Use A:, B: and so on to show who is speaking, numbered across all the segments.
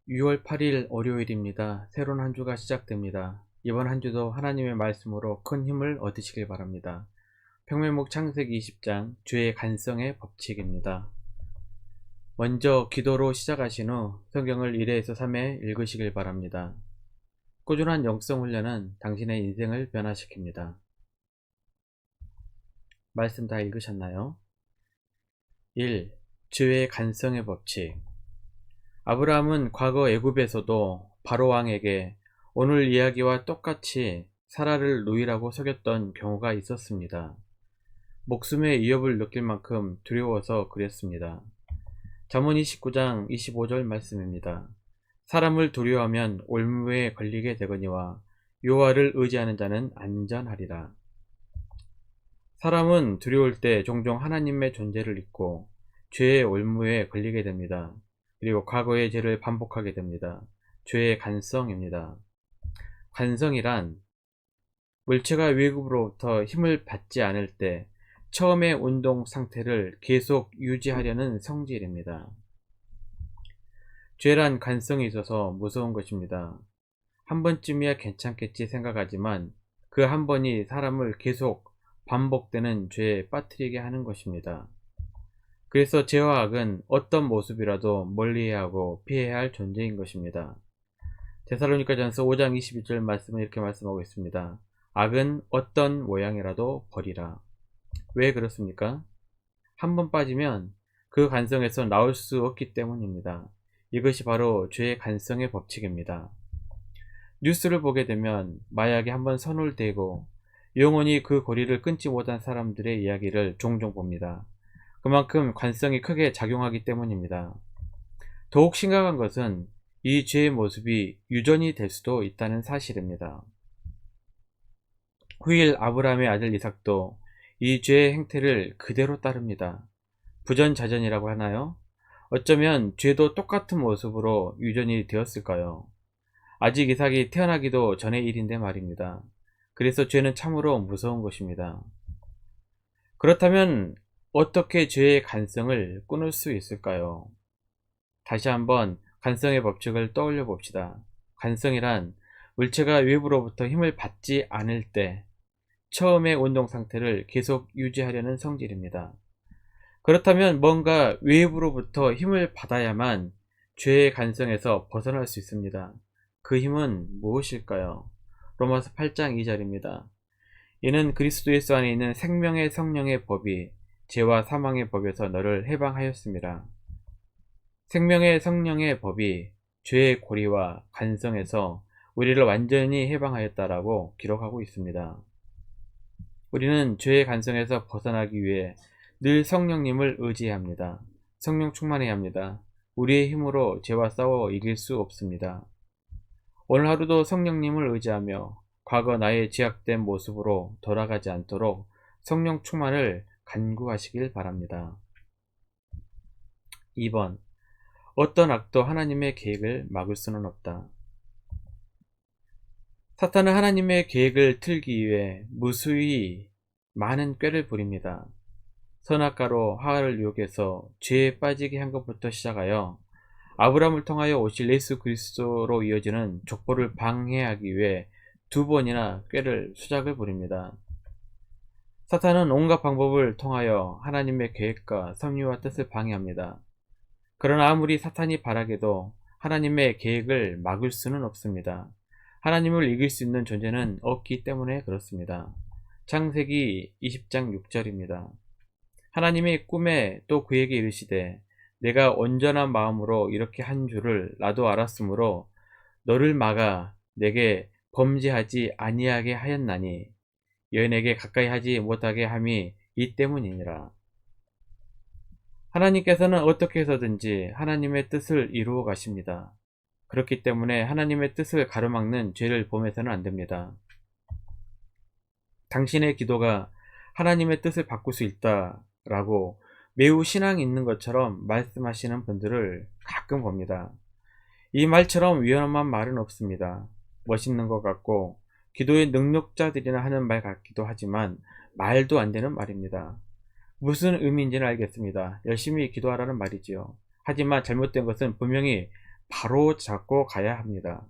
A: 6월 8일 월요일입니다. 새로운 한 주가 시작됩니다. 이번 한 주도 하나님의 말씀으로 큰 힘을 얻으시길 바랍니다. 평면목 창세기 20장 주의 간성의 법칙입니다. 먼저 기도로 시작하신 후 성경을 1회에서 3회 읽으시길 바랍니다. 꾸준한 영성 훈련은 당신의 인생을 변화시킵니다. 말씀 다 읽으셨나요? 1. 주의 간성의 법칙. 아브라함은 과거 애굽에서도 바로 왕에게 오늘 이야기와 똑같이 사라를 누이라고 속였던 경우가 있었습니다. 목숨의 위협을 느낄 만큼 두려워서 그랬습니다. 잠언 29장 25절 말씀입니다. 사람을 두려워하면 올무에 걸리게 되거니와 여호와를 의지하는 자는 안전하리라. 사람은 두려울 때 종종 하나님의 존재를 잊고 죄의 올무에 걸리게 됩니다. 그리고 과거의 죄를 반복하게 됩니다. 죄의 간성입니다. 간성이란 물체가 외부로부터 힘을 받지 않을 때 처음의 운동 상태를 계속 유지하려는 성질입니다. 죄란 간성이 있어서 무서운 것입니다. 한 번쯤이야 괜찮겠지 생각하지만 그 한 번이 사람을 계속 반복되는 죄에 빠뜨리게 하는 것입니다. 그래서 죄와 악은 어떤 모습이라도 멀리해야 하고 피해야 할 존재인 것입니다. 데살로니가전서 5장 22절 말씀은 이렇게 말씀하고 있습니다. 악은 어떤 모양이라도 버리라. 왜 그렇습니까? 한 번 빠지면 그 간성에서 나올 수 없기 때문입니다. 이것이 바로 죄의 간성의 법칙입니다. 뉴스를 보게 되면 마약에 한번 손을 대고 영원히 그 고리를 끊지 못한 사람들의 이야기를 종종 봅니다. 그만큼 관성이 크게 작용하기 때문입니다. 더욱 심각한 것은 이 죄의 모습이 유전이 될 수도 있다는 사실입니다. 후일 아브라함의 아들 이삭도 이 죄의 행태를 그대로 따릅니다. 부전자전이라고 하나요? 어쩌면 죄도 똑같은 모습으로 유전이 되었을까요? 아직 이삭이 태어나기도 전의 일인데 말입니다. 그래서 죄는 참으로 무서운 것입니다. 그렇다면 어떻게 죄의 간성을 끊을 수 있을까요? 다시 한번 간성의 법칙을 떠올려 봅시다. 간성이란 물체가 외부로부터 힘을 받지 않을 때 처음의 운동 상태를 계속 유지하려는 성질입니다. 그렇다면 뭔가 외부로부터 힘을 받아야만 죄의 간성에서 벗어날 수 있습니다. 그 힘은 무엇일까요? 로마서 8장 2절입니다. 이는 그리스도 예수 안에 있는 생명의 성령의 법이 죄와 사망의 법에서 너를 해방하였습니다. 생명의 성령의 법이 죄의 고리와 간성에서 우리를 완전히 해방하였다라고 기록하고 있습니다. 우리는 죄의 간성에서 벗어나기 위해 늘 성령님을 의지해야 합니다. 성령 충만해야 합니다. 우리의 힘으로 죄와 싸워 이길 수 없습니다. 오늘 하루도 성령님을 의지하며 과거 나의 죄악된 모습으로 돌아가지 않도록 성령 충만을 간구하시길 바랍니다. 2번. 어떤 악도 하나님의 계획을 막을 수는 없다. 사탄은 하나님의 계획을 틀기 위해 무수히 많은 꾀를 부립니다. 선악과로 하와를 유혹해서 죄에 빠지게 한 것부터 시작하여 아브라함을 통하여 오실 예수 그리스도로 이어지는 족보를 방해하기 위해 2번이나 꾀를 수작을 부립니다. 사탄은 온갖 방법을 통하여 하나님의 계획과 섭리와 뜻을 방해합니다. 그러나 아무리 사탄이 바라게도 하나님의 계획을 막을 수는 없습니다. 하나님을 이길 수 있는 존재는 없기 때문에 그렇습니다. 창세기 20장 6절입니다. 하나님이 꿈에 또 그에게 이르시되 내가 온전한 마음으로 이렇게 한 줄을 나도 알았으므로 너를 막아 내게 범죄하지 아니하게 하였나니 여인에게 가까이 하지 못하게 함이 이 때문이니라. 하나님께서는 어떻게 해서든지 하나님의 뜻을 이루어 가십니다. 그렇기 때문에 하나님의 뜻을 가로막는 죄를 범해서는 안 됩니다. 당신의 기도가 하나님의 뜻을 바꿀 수 있다라고 매우 신앙이 있는 것처럼 말씀하시는 분들을 가끔 봅니다. 이 말처럼 위험한 말은 없습니다. 멋있는 것 같고 기도의 능력자들이나 하는 말 같기도 하지만 말도 안 되는 말입니다. 무슨 의미인지는 알겠습니다. 열심히 기도하라는 말이지요. 하지만 잘못된 것은 분명히 바로 잡고 가야 합니다.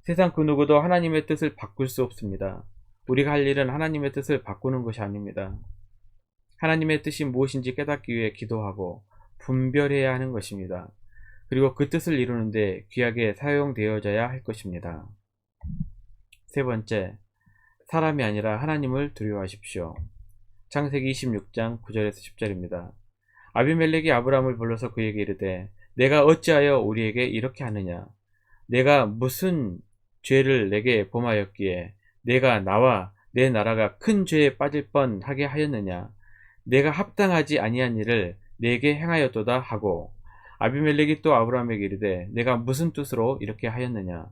A: 세상 그 누구도 하나님의 뜻을 바꿀 수 없습니다. 우리가 할 일은 하나님의 뜻을 바꾸는 것이 아닙니다. 하나님의 뜻이 무엇인지 깨닫기 위해 기도하고 분별해야 하는 것입니다. 그리고 그 뜻을 이루는데 귀하게 사용되어져야 할 것입니다. 세 번째, 사람이 아니라 하나님을 두려워하십시오. 창세기 26장 9절에서 10절입니다. 아비멜렉이 아브라함을 불러서 그에게 이르되 내가 어찌하여 우리에게 이렇게 하느냐? 내가 무슨 죄를 내게 범하였기에 내가 나와 내 나라가 큰 죄에 빠질 뻔하게 하였느냐? 내가 합당하지 아니한 일을 내게 행하였도다 하고, 아비멜렉이 또 아브라함에게 이르되 내가 무슨 뜻으로 이렇게 하였느냐?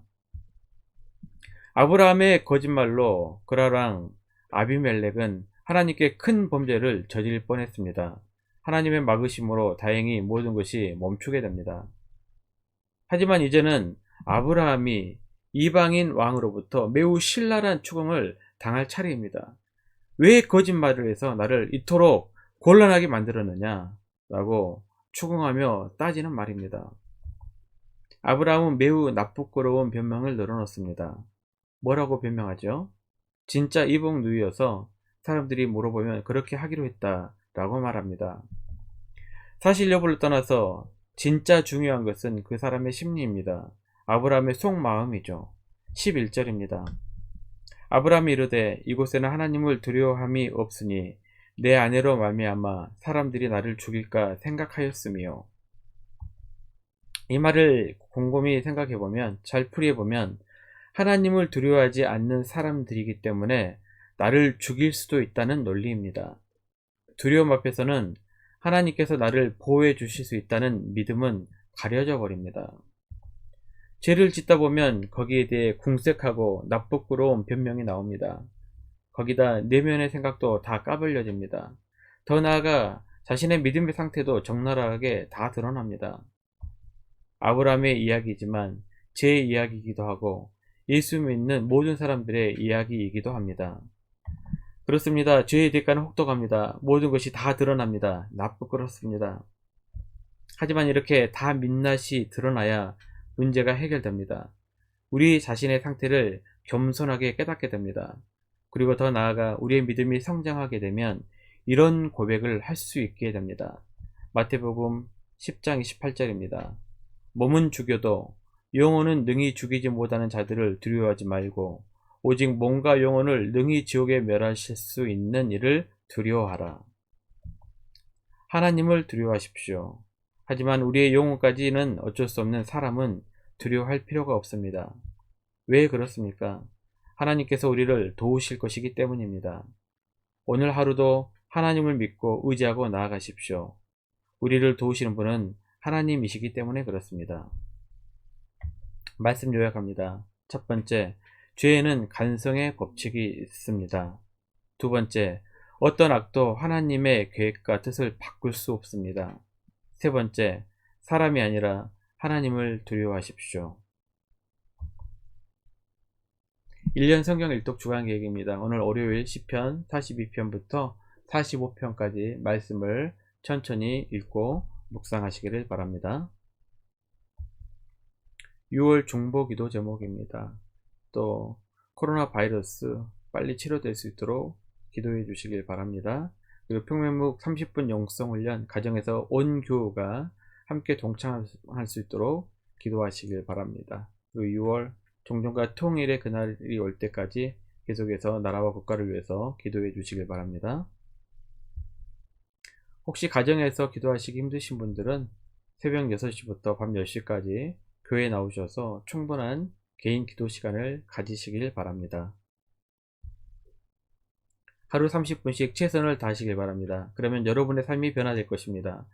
A: 아브라함의 거짓말로 그라랑 아비멜렉은 하나님께 큰 범죄를 저질 뻔했습니다. 하나님의 막으심으로 다행히 모든 것이 멈추게 됩니다. 하지만 이제는 아브라함이 이방인 왕으로부터 매우 신랄한 추궁을 당할 차례입니다. 왜 거짓말을 해서 나를 이토록 곤란하게 만들었느냐? 라고 추궁하며 따지는 말입니다. 아브라함은 매우 나쁘끄러운 변명을 늘어놓습니다. 뭐라고 변명하죠? 진짜 이복 누이여서 사람들이 물어보면 그렇게 하기로 했다 라고 말합니다. 사실 여부를 떠나서 진짜 중요한 것은 그 사람의 심리입니다. 아브라함의 속마음이죠. 11절입니다. 아브라함이 이르되 이곳에는 하나님을 두려워함이 없으니 내 아내로 말미암아 사람들이 나를 죽일까 생각하였으며, 이 말을 곰곰이 생각해보면, 잘 풀이해보면 하나님을 두려워하지 않는 사람들이기 때문에 나를 죽일 수도 있다는 논리입니다. 두려움 앞에서는 하나님께서 나를 보호해 주실 수 있다는 믿음은 가려져 버립니다. 죄를 짓다 보면 거기에 대해 궁색하고 나쁘끄러운 변명이 나옵니다. 거기다 내면의 생각도 다 까불려집니다. 더 나아가 자신의 믿음의 상태도 적나라하게 다 드러납니다. 아브라함의 이야기지만 제 이야기이기도 하고 예수 믿는 모든 사람들의 이야기이기도 합니다. 그렇습니다. 죄의 대가는 혹독합니다. 모든 것이 다 드러납니다. 나쁘끄럽습니다. 하지만 이렇게 다 민낯이 드러나야 문제가 해결됩니다. 우리 자신의 상태를 겸손하게 깨닫게 됩니다. 그리고 더 나아가 우리의 믿음이 성장하게 되면 이런 고백을 할 수 있게 됩니다. 마태복음 10장 28절입니다. 몸은 죽여도 영혼은 능히 죽이지 못하는 자들을 두려워하지 말고 오직 몸과 영혼을 능히 지옥에 멸하실 수 있는 이를 두려워하라. 하나님을 두려워하십시오. 하지만 우리의 영혼까지는 어쩔 수 없는 사람은 두려워할 필요가 없습니다. 왜 그렇습니까? 하나님께서 우리를 도우실 것이기 때문입니다. 오늘 하루도 하나님을 믿고 의지하고 나아가십시오. 우리를 도우시는 분은 하나님이시기 때문에 그렇습니다. 말씀 요약합니다. 첫 번째, 죄에는 간성의 법칙이 있습니다. 두 번째, 어떤 악도 하나님의 계획과 뜻을 바꿀 수 없습니다. 세 번째, 사람이 아니라 하나님을 두려워하십시오. 1년 성경 일독 주간 계획입니다. 오늘 월요일 시편 42편부터 45편까지 말씀을 천천히 읽고 묵상하시기를 바랍니다. 6월 중보기도 제목입니다. 또 코로나 바이러스 빨리 치료될 수 있도록 기도해 주시길 바랍니다. 그리고 평면묵 30분 영성훈련 가정에서 온 교우가 함께 동참할 수 있도록 기도하시길 바랍니다. 그리고 6월 종전과 통일의 그날이 올 때까지 계속해서 나라와 국가를 위해서 기도해 주시길 바랍니다. 혹시 가정에서 기도하시기 힘드신 분들은 새벽 6시부터 밤 10시까지 교회에 나오셔서 충분한 개인 기도 시간을 가지시길 바랍니다. 하루 30분씩 최선을 다하시길 바랍니다. 그러면 여러분의 삶이 변화될 것입니다.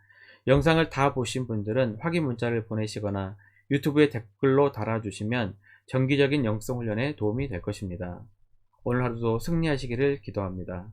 A: 영상을 다 보신 분들은 확인 문자를 보내시거나 유튜브에 댓글로 달아주시면 정기적인 영성훈련에 도움이 될 것입니다. 오늘 하루도 승리하시기를 기도합니다.